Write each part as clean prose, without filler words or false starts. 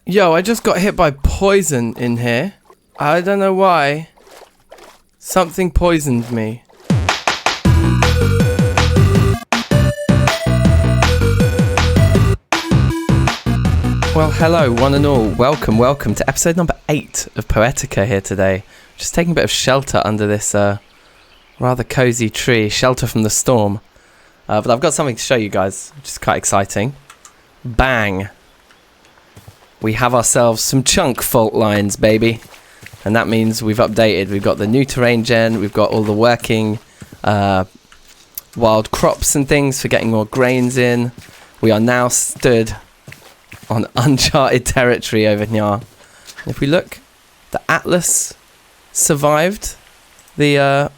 Yo, I just got hit by poison in here. I don't know why. Something poisoned me. Well, hello, one and all. Welcome to episode number 8 of Poetica here today. Just taking a bit of shelter under this rather cozy tree, shelter from the storm. But I've got something to show you guys, which is quite exciting. Bang! We have ourselves some chunk fault lines, baby. And that means we've updated. We've got the new terrain gen. We've got all the working wild crops and things for getting more grains in. We are now stood on uncharted territory over here. And if we look, the Atlas survived the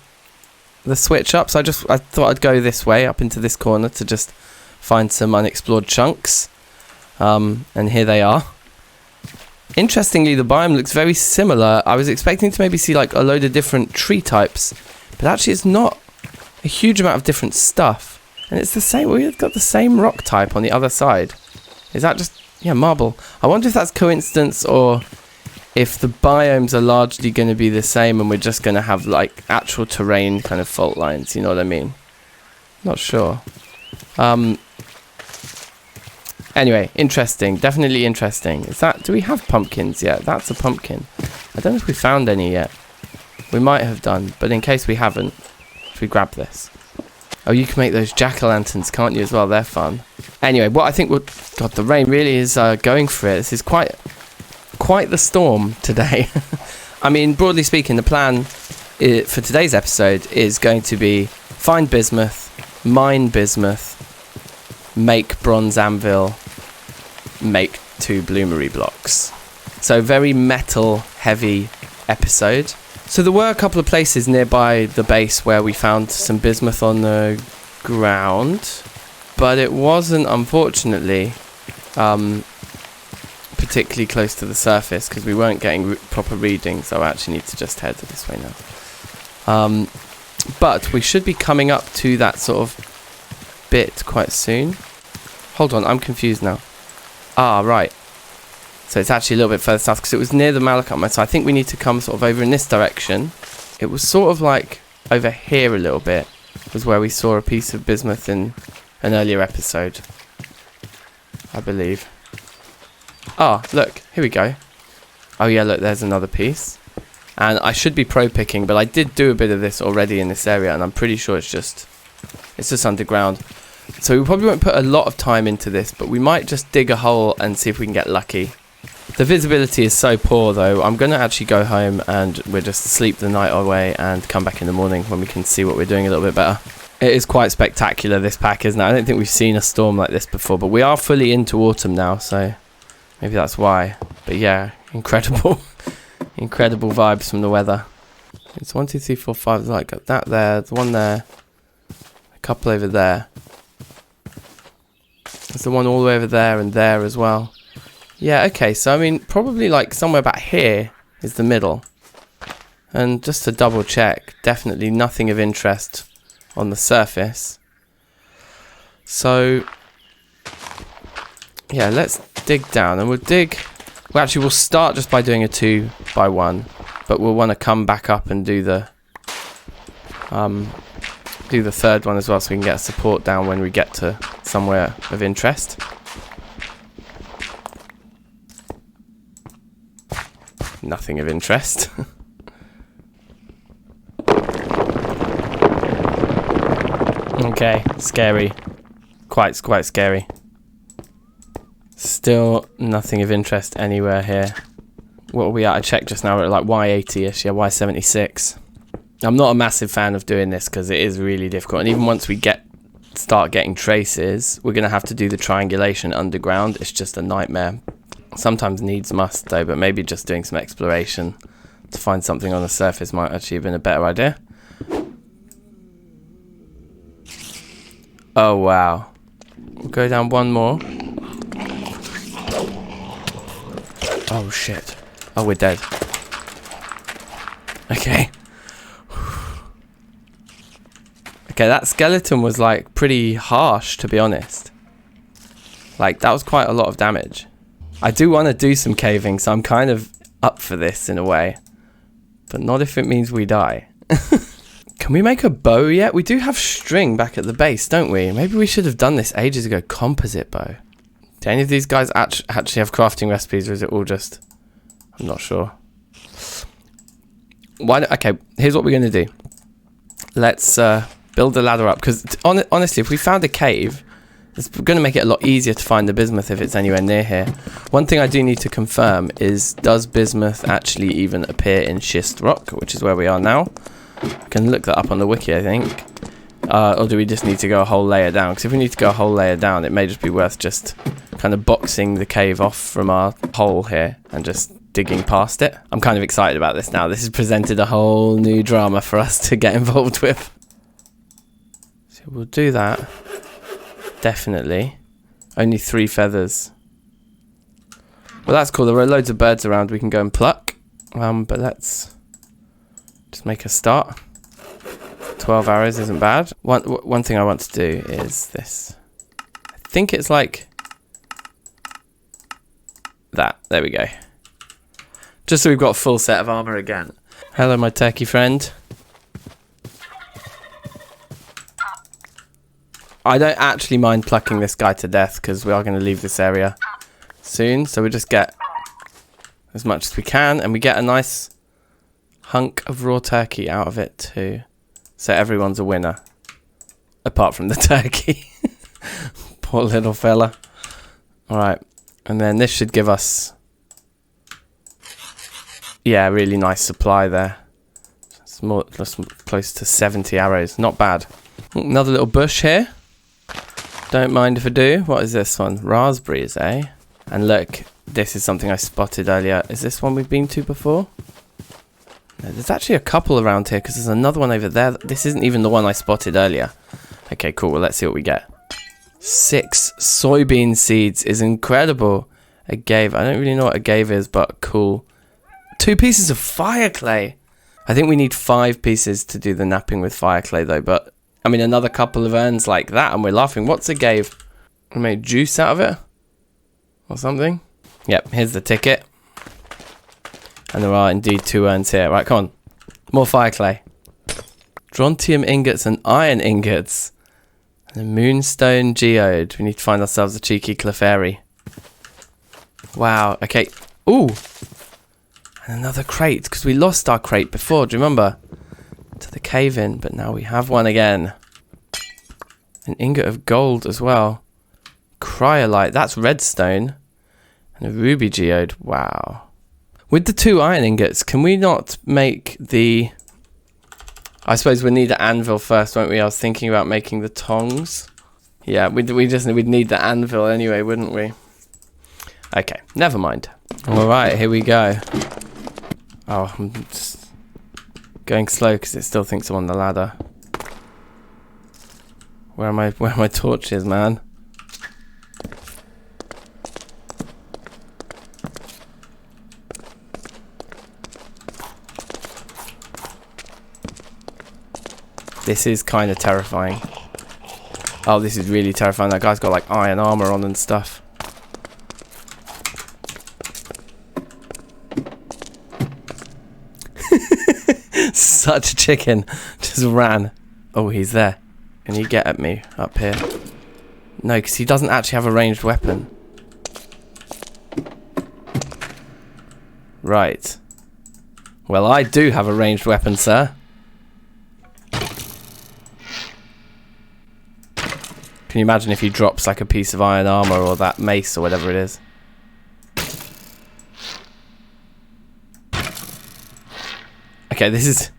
switch up. So I thought I'd go this way, up into this corner, to just find some unexplored chunks. And here they are. Interestingly, the biome looks very similar. I was expecting to maybe see like a load of different tree types, but actually it's not a huge amount of different stuff. And it's the same, we've got the same rock type on the other side. Is that just, yeah, marble. I wonder if that's coincidence or if the biomes are largely going to be the same and we're just going to have like actual terrain kind of fault lines, you know what I mean? Not sure. Anyway, interesting. Definitely interesting. Do we have pumpkins yet? That's a pumpkin. I don't know if we found any yet. We might have done, but in case we haven't, if we grab this. Oh, you can make those jack-o'-lanterns, can't you, as well? They're fun. Anyway, what I think God, the rain really is going for it. This is quite the storm today. I mean, broadly speaking, the plan for today's episode is going to be find bismuth, mine bismuth, make bronze anvil, make 2 bloomery blocks. So very metal heavy episode. So there were a couple of places nearby the base where we found some bismuth on the ground, but it wasn't, unfortunately, particularly close to the surface because we weren't getting proper readings. So I actually need to just head this way now. But we should be coming up to that sort of bit quite soon. Hold on, I'm confused now. Ah, right. So it's actually a little bit further south because it was near the malachite mine. So I think we need to come sort of over in this direction. It was sort of like over here a little bit was where we saw a piece of bismuth in an earlier episode, I believe. Ah, look, here we go. Oh yeah, look, there's another piece. And I should be pro picking, but I did do a bit of this already in this area, and I'm pretty sure it's just underground. So we probably won't put a lot of time into this, but we might just dig a hole and see if we can get lucky. The visibility is so poor though, I'm going to actually go home and we'll just sleep the night away and come back in the morning when we can see what we're doing a little bit better. It is quite spectacular, this pack, isn't it? I don't think we've seen a storm like this before, but we are fully into autumn now, so maybe that's why. But yeah, incredible. Incredible vibes from the weather. It's 1, 2, 3, 4, 5, like that there, the one there, a couple over there. There's the one all the way over there and there as well. Yeah, okay, so I mean, probably like somewhere back here is the middle. And just to double check, definitely nothing of interest on the surface. So, yeah, let's dig down and we'll start just by doing a 2 by 1, but we'll want to come back up and do the third one as well so we can get support down when we get to somewhere of interest. Nothing of interest. Okay, scary. Quite scary. Still nothing of interest anywhere here. What are we at? I checked just now, we're at like Y80ish, yeah, Y76. I'm not a massive fan of doing this because it is really difficult, and even once we start getting traces, we're going to have to do the triangulation underground. It's just a nightmare. Sometimes needs must though, but maybe just doing some exploration to find something on the surface might actually have been a better idea. Oh wow. We'll go down one more. Oh shit. Oh, we're dead. Okay. Okay, that skeleton was like pretty harsh, to be honest. Like, that was quite a lot of damage. I do want to do some caving, so I'm kind of up for this in a way. But not if it means we die. Can we make a bow yet? We do have string back at the base, don't we? Maybe we should have done this ages ago. Composite bow. Do any of these guys actually have crafting recipes, or is it all just... I'm not sure. Okay, here's what we're going to do. Let's build the ladder up. Because honestly, if we found a cave, it's going to make it a lot easier to find the bismuth if it's anywhere near here. One thing I do need to confirm is, does bismuth actually even appear in schist rock, which is where we are now? We can look that up on the wiki, I think. Or do we just need to go a whole layer down? Because if we need to go a whole layer down, it may just be worth just kind of boxing the cave off from our hole here and just digging past it. I'm kind of excited about this now. This has presented a whole new drama for us to get involved with. So we'll do that. Definitely. Only 3 feathers. Well, that's cool. There are loads of birds around we can go and pluck. But let's just make a start. 12 arrows isn't bad. One thing I want to do is this. I think it's like that. There we go. Just so we've got a full set of armor again. Hello, my turkey friend. I don't actually mind plucking this guy to death because we are going to leave this area soon. So we just get as much as we can, and we get a nice hunk of raw turkey out of it too. So everyone's a winner. Apart from the turkey. Poor little fella. Alright. And then this should give us... yeah, a really nice supply there. It's more, close to 70 arrows. Not bad. Another little bush here. Don't mind if I do. What is this one? Raspberries, eh? And look, this is something I spotted earlier. Is this one we've been to before? No, there's actually a couple around here because there's another one over there. This isn't even the one I spotted earlier. Okay, cool. Well, let's see what we get. 6 soybean seeds is incredible. Agave. I don't really know what agave is, but cool. 2 pieces of fire clay. I think we need 5 pieces to do the napping with fire clay though, but I mean another couple of urns like that and we're laughing. What's agave? We made juice out of it? Or something? Yep, here's the ticket. And there are indeed 2 urns here. Right, come on. More fire clay. Strontium ingots and iron ingots. And a moonstone geode. We need to find ourselves a cheeky clefairy. Wow, okay. Ooh! And another crate, because we lost our crate before, do you remember? To the cave-in, but now we have one again. An ingot of gold as well. Cryolite, that's redstone. And a ruby geode, wow. With the 2 iron ingots, can we not make the... I suppose we need the anvil first, won't we? I was thinking about making the tongs. Yeah, we'd need the anvil anyway, wouldn't we? Okay, never mind. Alright, here we go. Oh, I'm just going slow because it still thinks I'm on the ladder. Where are my torches, man? This is kind of terrifying. Oh, this is really terrifying. That guy's got like iron armor on and stuff. Such a chicken. Just ran. Oh, he's there. Can he get at me up here? No, because he doesn't actually have a ranged weapon. Right. Well, I do have a ranged weapon, sir. Can you imagine if he drops like a piece of iron armor or that mace or whatever it is? Okay, this is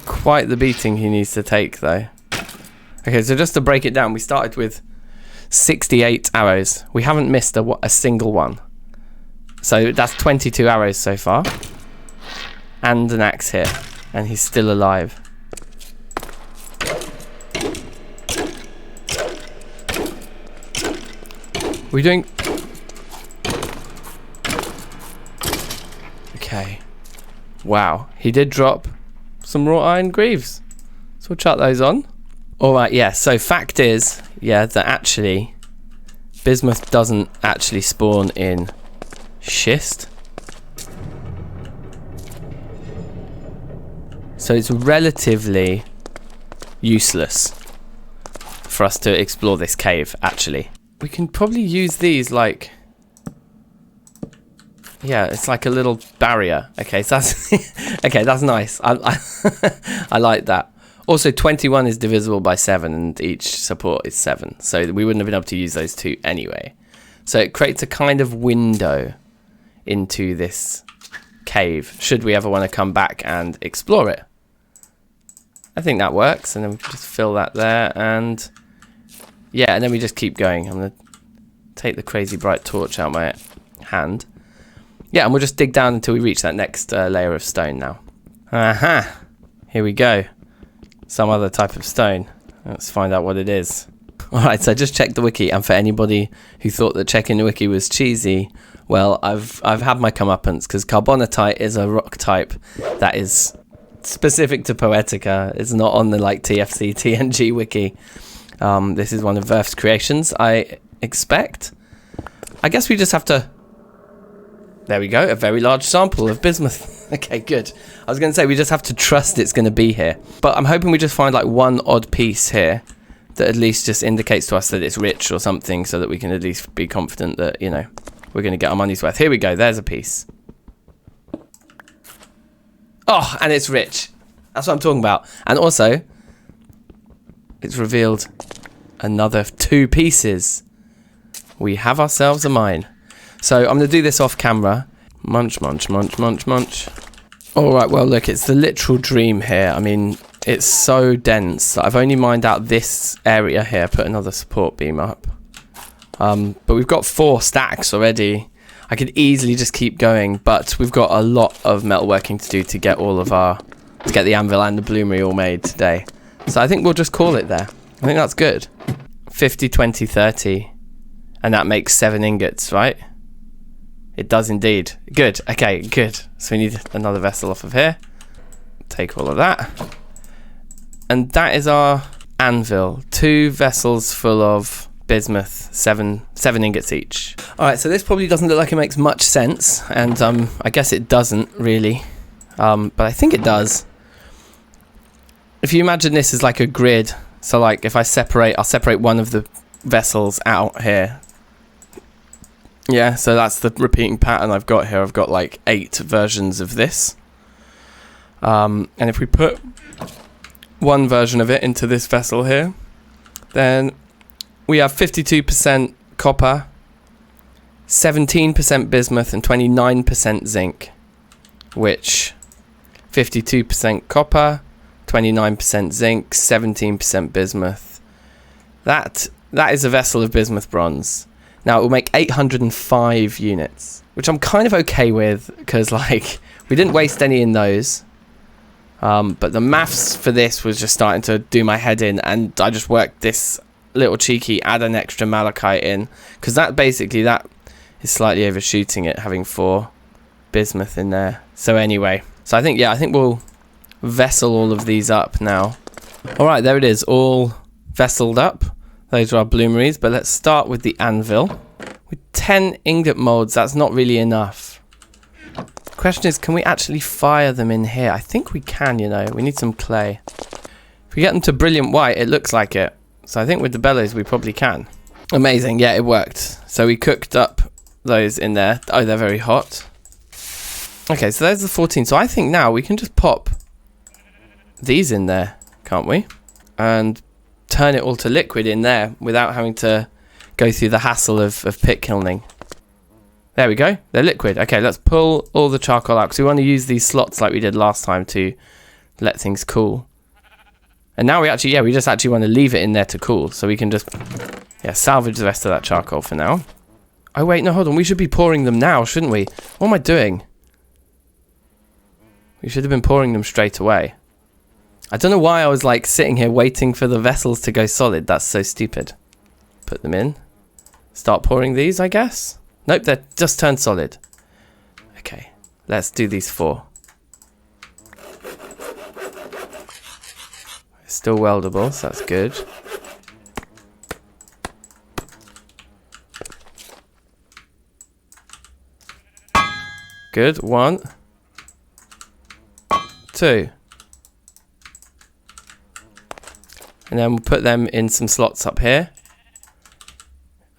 quite the beating he needs to take, though. Okay, so just to break it down, we started with 68 arrows. We haven't missed a single one. So that's 22 arrows so far. And an axe here. And he's still alive. We're doing... Okay. Wow. He did drop some raw iron greaves. So we'll chuck those on. Alright, yeah. So fact is, yeah, that actually Bismuth doesn't actually spawn in schist. So it's relatively useless for us to explore this cave, actually. We can probably use these like... Yeah, it's like a little barrier. Okay, so that's... okay, that's nice. I like that. Also, 21 is divisible by 7, and each support is 7. So we wouldn't have been able to use those two anyway. So it creates a kind of window into this cave, should we ever want to come back and explore it. I think that works, and then we can just fill that there, and yeah, and then we just keep going. I'm going to take the crazy bright torch out of my hand. Yeah, and we'll just dig down until we reach that next layer of stone now. Aha! Here we go. Some other type of stone. Let's find out what it is. Alright, so I just checked the wiki, and for anybody who thought that checking the wiki was cheesy, well, I've had my comeuppance, because carbonatite is a rock type that is specific to Poetica. It's not on the like TFC TNG wiki. This is one of Verph's creations, I expect. I guess we just have to... There we go, a very large sample of bismuth. Okay, good. I was going to say we just have to trust it's going to be here. But I'm hoping we just find like one odd piece here that at least just indicates to us that it's rich or something, so that we can at least be confident that, you know, we're going to get our money's worth. Here we go, there's a piece. Oh, and it's rich. That's what I'm talking about. And also, it's revealed another 2 pieces. We have ourselves a mine. So I'm going to do this off camera. Munch, munch, munch, munch, munch. Alright, well look, it's the literal dream here. I mean, it's so dense that I've only mined out this area here. Put another support beam up. But we've got 4 stacks already. I could easily just keep going, but we've got a lot of metalworking to do to get all of our... to get the anvil and the bloomery all made today. So I think we'll just call it there. I think that's good. 50, 20, 30. And that makes 7 ingots, right? It does indeed. Good. Okay, good. So we need another vessel off of here. Take all of that. And that is our anvil. 2 vessels full of bismuth, 7 ingots each. Alright, so this probably doesn't look like it makes much sense, and I guess it doesn't really, but I think it does. If you imagine this as like a grid, so like if I'll separate one of the vessels out here. Yeah, so that's the repeating pattern I've got here. I've got like 8 versions of this. And if we put one version of it into this vessel here, then we have 52% copper, 17% bismuth, and 29% zinc, which 52% copper, 29% zinc, 17% bismuth. That is a vessel of bismuth bronze. Now it will make 805 units, which I'm kind of okay with, because like we didn't waste any in those. But the maths for this was just starting to do my head in, and I just worked this little cheeky add an extra malachite in, because that is slightly overshooting it, having 4 bismuth in there. So anyway, so I think we'll vessel all of these up now. Alright, there it is, all vesseled up. Those are our bloomeries, but let's start with the anvil. With 10 ingot molds, that's not really enough. The question is, can we actually fire them in here? I think we can, you know. We need some clay. If we get them to brilliant white, it looks like it. So I think with the bellows, we probably can. Amazing, yeah, it worked. So we cooked up those in there. Oh, they're very hot. Okay, so there's the 14. So I think now we can just pop these in there, can't we? And turn it all to liquid in there without having to go through the hassle of pit kilning. There we go, they're liquid. Okay, let's pull all the charcoal out, because we want to use these slots like we did last time to let things cool. And now we just actually want to leave it in there to cool, so we can just salvage the rest of that charcoal for now. Oh wait, no, hold on, we should be pouring them now, shouldn't we? What am I doing? We should have been pouring them straight away. I don't know why I was like sitting here waiting for the vessels to go solid. That's so stupid. Put them in. Start pouring these, I guess. Nope, they're just turned solid. Okay, let's do these 4. It's still weldable, so that's good. Good. 1, 2. And then we'll put them in some slots up here.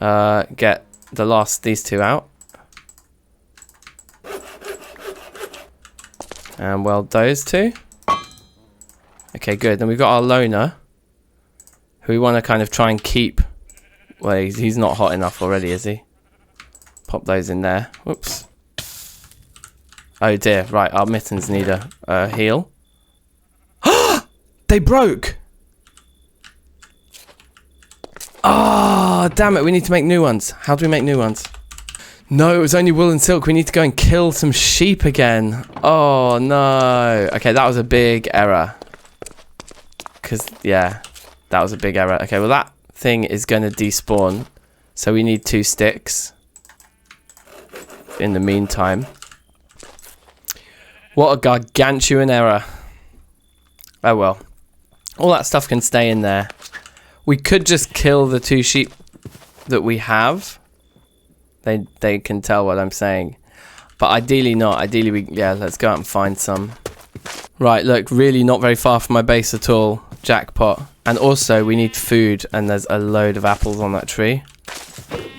Get these 2 out. And weld those 2. Okay, good. Then we've got our loner, who we want to kind of try and keep. Well, he's not hot enough already, is he? Pop those in there. Whoops. Oh dear. Right, our mittens need a heal. They broke! Ah, damn it. We need to make new ones. How do we make new ones? No, it was only wool and silk. We need to go and kill some sheep again. Oh, no. Okay, that was a big error. Because, yeah, that was a big error. Okay, well, that thing is going to despawn. So we need 2 sticks. In the meantime. What a gargantuan error. Oh, well. All that stuff can stay in there. We could just kill the 2 sheep that we have. They can tell what I'm saying. But ideally not. Ideally, let's go out and find some. Right, look, really not very far from my base at all. Jackpot. And also, we need food, and there's a load of apples on that tree.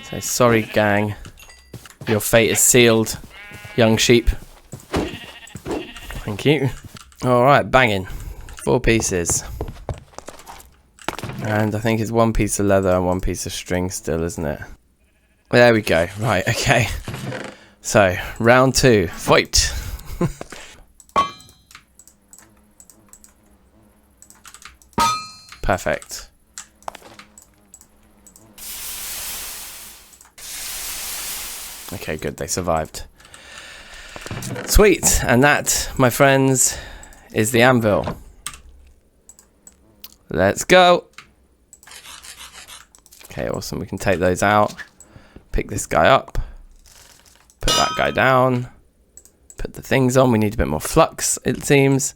So, sorry, gang. Your fate is sealed, young sheep. Thank you. Alright, banging. 4 pieces. And I think it's 1 piece of leather and 1 piece of string still, isn't it? There we go. Right, okay. So, round 2. Fight! Perfect. Okay, good. They survived. Sweet. And that, my friends, is the anvil. Let's go. Okay, awesome. We can take those out. Pick this guy up. Put that guy down. Put the things on. We need a bit more flux, it seems.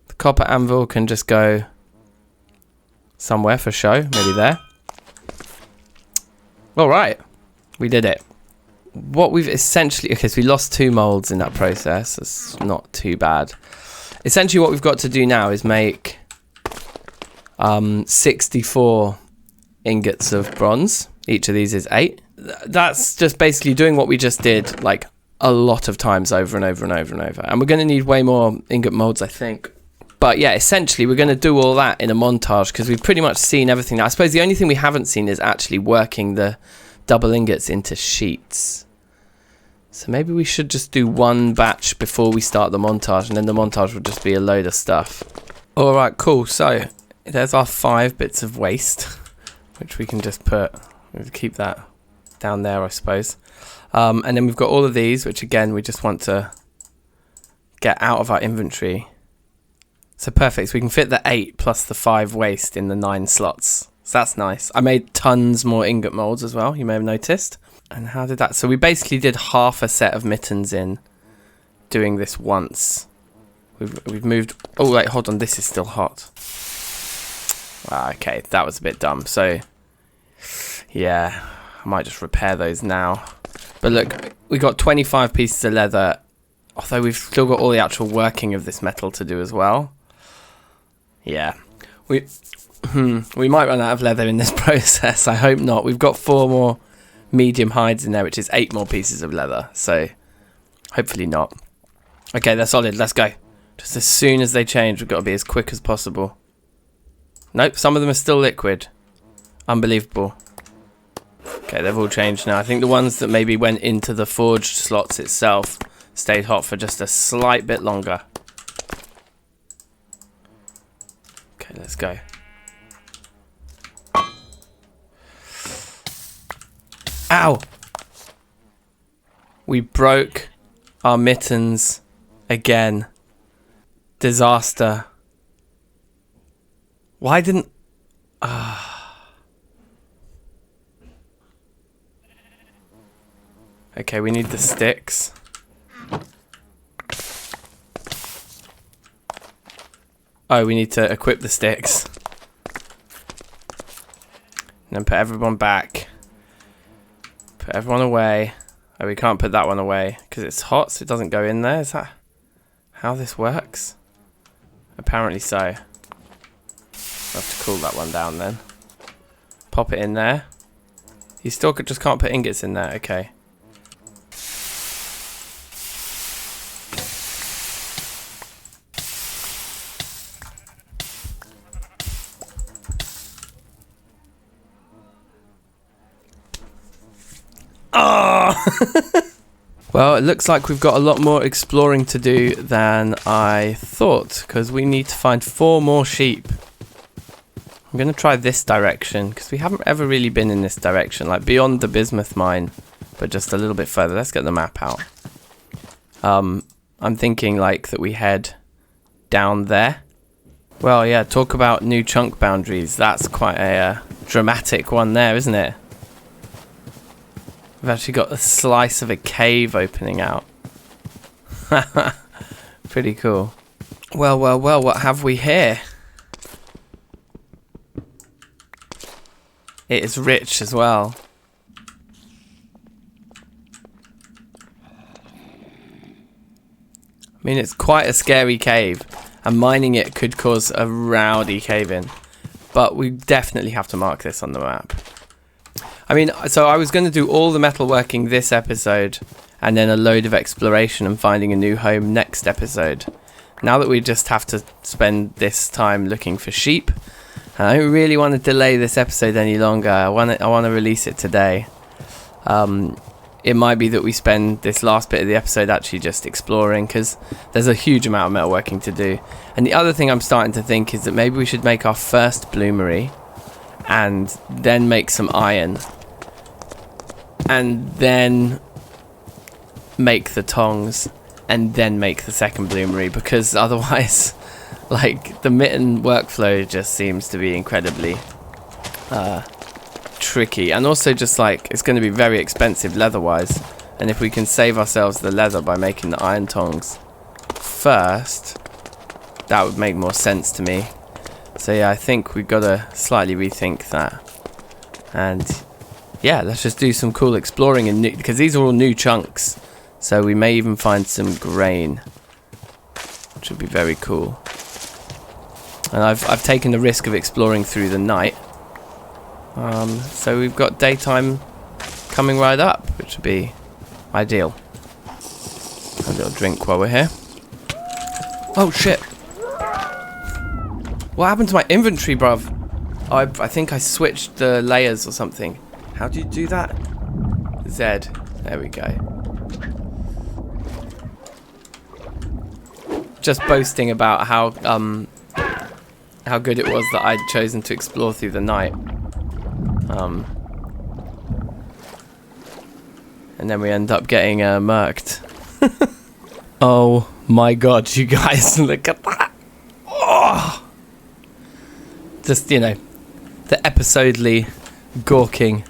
The copper anvil can just go somewhere for show. Maybe there. Alright. We did it. What we've essentially... Okay, so we lost 2 molds in that process. That's not too bad. Essentially what we've got to do now is make 64 ingots of bronze. Each of these is 8. That's just basically doing what we just did, like, a lot of times over and over and over and over. And we're going to need way more ingot molds, I think. But yeah, essentially we're going to do all that in a montage because we've pretty much seen everything. Now, I suppose the only thing we haven't seen is actually working the double ingots into sheets. So maybe we should just do 1 batch before we start the montage, and then the montage will just be a load of stuff. Alright, cool. So there's our 5 bits of waste, which we can just we'll keep that down there, I suppose. And then we've got all of these, which again, we just want to get out of our inventory. So perfect. So we can fit the 8 plus the 5 waste in the 9 slots. So that's nice. I made tons more ingot molds as well, you may have noticed. And how did that... So we basically did half a set of mittens in doing this once. We've moved... Oh, wait, hold on. This is still hot. Okay, that was a bit dumb. So, yeah, I might just repair those now. But look, we got 25 pieces of leather, although we've still got all the actual working of this metal to do as well. Yeah, we might run out of leather in this process. I hope not. We've got 4 more medium hides in there, which is 8 more pieces of leather. So hopefully not. Okay, they're solid. Let's go. Just as soon as they change, we've got to be as quick as possible. Nope, some of them are still liquid. Unbelievable. Okay, they've all changed now. I think the ones that maybe went into the forged slots itself stayed hot for just a slight bit longer. Okay, let's go. Ow! We broke our mittens again. Disaster. Why didn't... Okay, we need the sticks. Oh, we need to equip the sticks. And then put everyone back. Put everyone away. Oh, we can't put that one away because it's hot, so it doesn't go in there. Is that how this works? Apparently so. I'll have to cool that one down then. Pop it in there. You still just can't put ingots in there. Okay. Oh! Well, it looks like we've got a lot more exploring to do than I thought, because we need to find 4 more sheep. I'm going to try this direction, because we haven't ever really been in this direction, like beyond the bismuth mine, but just a little bit further. Let's get the map out. I'm thinking like that we head down there. Well, yeah, talk about new chunk boundaries. That's quite a dramatic one there, isn't it? We've actually got a slice of a cave opening out. Pretty cool. Well, well, well, what have we here? It is rich as well. I mean, it's quite a scary cave, and mining it could cause a rowdy cave-in. But we definitely have to mark this on the map. I mean, so I was going to do all the metalworking this episode, and then a load of exploration and finding a new home next episode. Now that we just have to spend this time looking for sheep, I don't really want to delay this episode any longer. I want to release it today. It might be that we spend this last bit of the episode actually just exploring, because there's a huge amount of metalworking to do. And the other thing I'm starting to think is that maybe we should make our first bloomery, and then make some iron, and then make the tongs, and then make the second bloomery, because otherwise, like, the mitten workflow just seems to be incredibly tricky, and also just like it's going to be very expensive leather wise, and if we can save ourselves the leather by making the iron tongs first, that would make more sense to me. So yeah, I think we've got to slightly rethink that. And yeah, let's just do some cool exploring, and because these are all new chunks, so we may even find some grain, which would be very cool. And I've taken the risk of exploring through the night, so we've got daytime coming right up, which would be ideal. A little drink while we're here. Oh shit! What happened to my inventory, bruv? Oh, I think I switched the layers or something. How do you do that? Z. There we go. Just boasting about how good it was that I'd chosen to explore through the night. And then we end up getting murked. Oh my god, you guys, look at that! Oh! Just, you know, the episodely gawking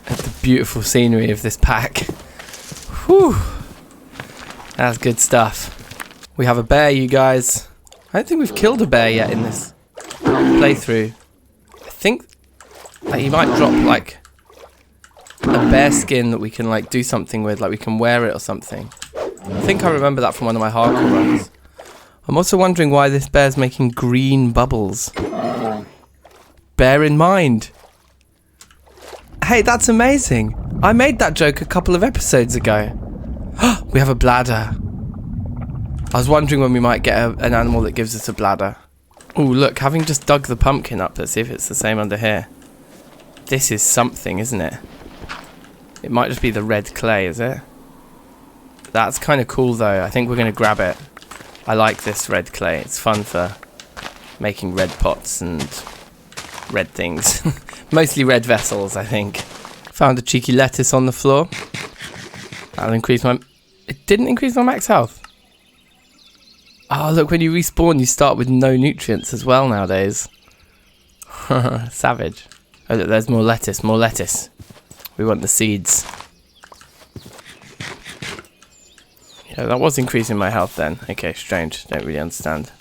at the beautiful scenery of this pack. Whew! That's good stuff. We have a bear, you guys. I don't think we've killed a bear yet in this playthrough. I think that he might drop, like, a bear skin that we can, like, do something with. Like, we can wear it or something. I think I remember that from one of my hardcore runs. I'm also wondering why this bear's making green bubbles. Bear in mind. Hey, that's amazing. I made that joke a couple of episodes ago. We have a bladder. I was wondering when we might get an animal that gives us a bladder. Oh, look, having just dug the pumpkin up, let's see if it's the same under here. This is something, isn't it? It might just be the red clay, is it? That's kind of cool, though. I think we're going to grab it. I like this red clay. It's fun for making red pots and red things. Mostly red vessels, I think. Found a cheeky lettuce on the floor. That'll increase my... It didn't increase my max health. Oh, look, when you respawn, you start with no nutrients as well nowadays. Savage. Oh, look, there's more lettuce, more lettuce. We want the seeds. Yeah, that was increasing my health then. Okay, strange. Don't really understand.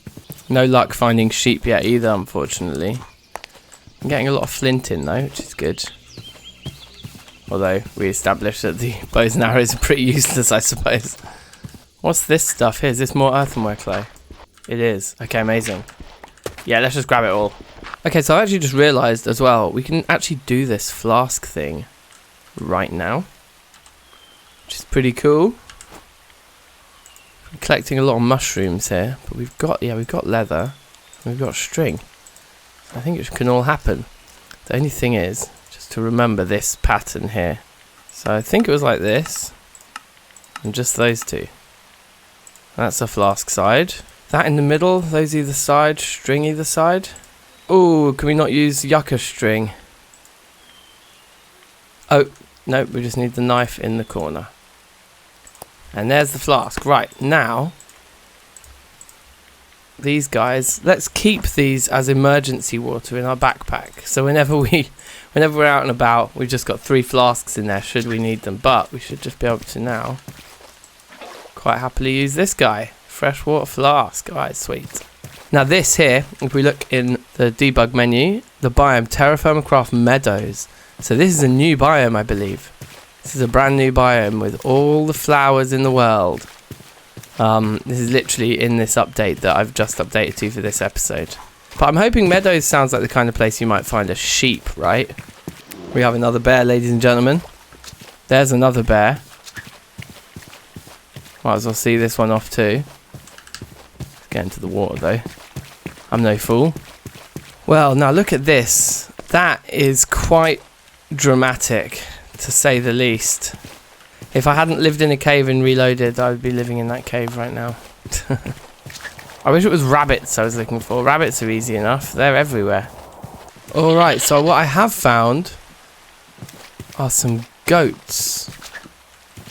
No luck finding sheep yet either, unfortunately. I'm getting a lot of flint in though, which is good. Although we established that the bows and arrows are pretty useless, I suppose. What's this stuff here? Is this more earthenware clay? It is. Okay, amazing. Yeah, let's just grab it all. Okay, so I actually just realised as well, we can actually do this flask thing right now. Which is pretty cool. I'm collecting a lot of mushrooms here, but we've got leather, and we've got string. I think it can all happen. The only thing is, just to remember this pattern here. So I think it was like this, and just those two. That's the flask side. That in the middle, those either side, string either side. Oh, can we not use yucca string? Oh, no, we just need the knife in the corner. And there's the flask. Right, now, these guys, let's keep these as emergency water in our backpack. So whenever we're out and about, we've just got 3 flasks in there should we need them. But we should just be able to now quite happily use this guy. Freshwater flask. Alright, sweet. Now this here, if we look in the debug menu, the biome Terrafirmacraft Meadows. So this is a new biome, I believe. This is a brand new biome with all the flowers in the world. This is literally in this update that I've just updated to for this episode. But I'm hoping Meadows sounds like the kind of place you might find a sheep, right? We have another bear, ladies and gentlemen. There's another bear. Might as well see this one off too. Let's get into the water though. I'm no fool. Well, now look at this. That is quite dramatic, to say the least. If I hadn't lived in a cave and reloaded, I would be living in that cave right now. I wish it was rabbits I was looking for. Rabbits are easy enough. They're everywhere. Alright, so what I have found are some goats.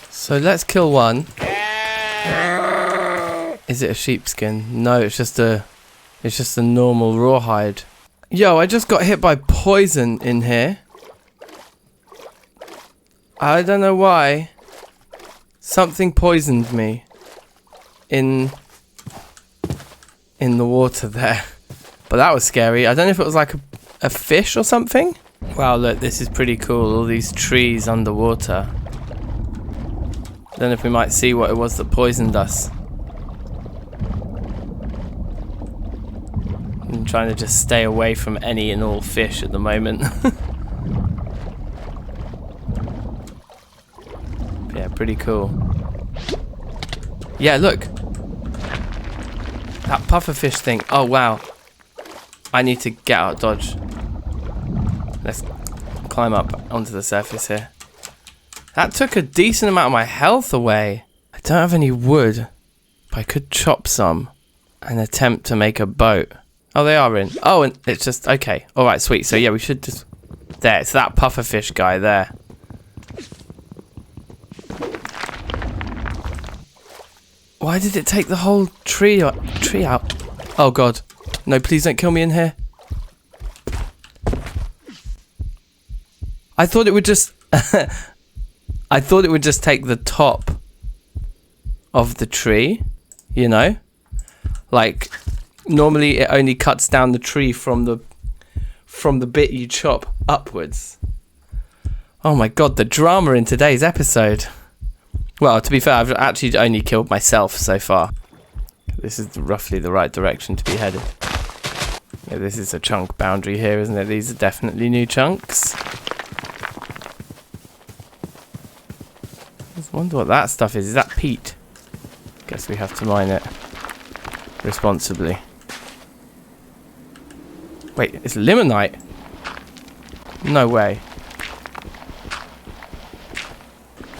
So let's kill one. Is it a sheepskin? No, it's just a normal rawhide. Yo, I just got hit by poison in here. I don't know why. Something poisoned me in the water there. But that was scary. I don't know if it was like a fish or something. Wow, look, this is pretty cool. All these trees underwater. I don't know if we might see what it was that poisoned us. I'm trying to just stay away from any and all fish at the moment. Yeah, pretty cool. Yeah, look. That pufferfish thing. Oh, wow. I need to get out, dodge. Let's climb up onto the surface here. That took a decent amount of my health away. I don't have any wood, but I could chop some and attempt to make a boat. Oh, they are in. Oh, and it's just... Okay. Alright, sweet. So, yeah, we should just... There, it's that pufferfish guy there. Why did it take the whole tree out? Oh, God. No, please don't kill me in here. I thought it would just... I thought it would just take the top of the tree, you know? Like, normally it only cuts down the tree from the bit you chop upwards. Oh my god, the drama in today's episode. Well, to be fair, I've actually only killed myself so far. This is roughly the right direction to be headed. Yeah, this is a chunk boundary here, isn't it? These are definitely new chunks. I wonder what that stuff is. Is that peat? Guess we have to mine it responsibly. Wait, it's limonite? No way.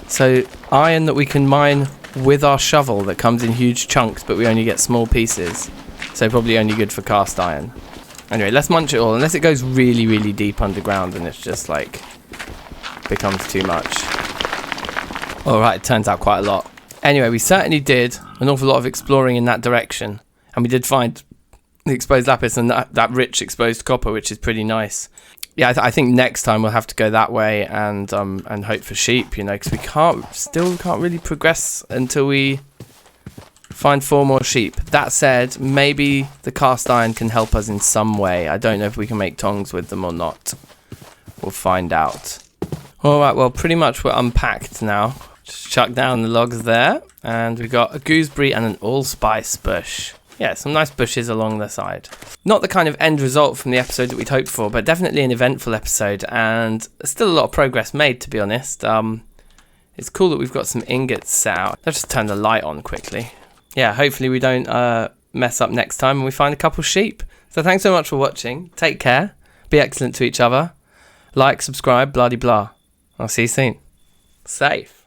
So, iron that we can mine with our shovel that comes in huge chunks, but we only get small pieces. So probably only good for cast iron. Anyway, let's munch it all, unless it goes really, really deep underground and it's just like, becomes too much. Alright, it turns out quite a lot. Anyway, we certainly did an awful lot of exploring in that direction. And we did find the exposed lapis and that rich exposed copper, which is pretty nice. Yeah, I think next time we'll have to go that way and hope for sheep, you know, because we still can't really progress until we find 4 more sheep. That said, maybe the cast iron can help us in some way. I don't know if we can make tongs with them or not. We'll find out. Alright, well, pretty much we're unpacked now. Just chuck down the logs there, and we got a gooseberry and an allspice bush. Yeah, some nice bushes along the side. Not the kind of end result from the episode that we'd hoped for, but definitely an eventful episode, and still a lot of progress made, to be honest. It's cool that we've got some ingots set out. Let's just turn the light on quickly. Yeah, hopefully we don't mess up next time and we find a couple sheep. So thanks so much for watching. Take care. Be excellent to each other. Like, subscribe, blah-de-blah. I'll see you soon. Safe.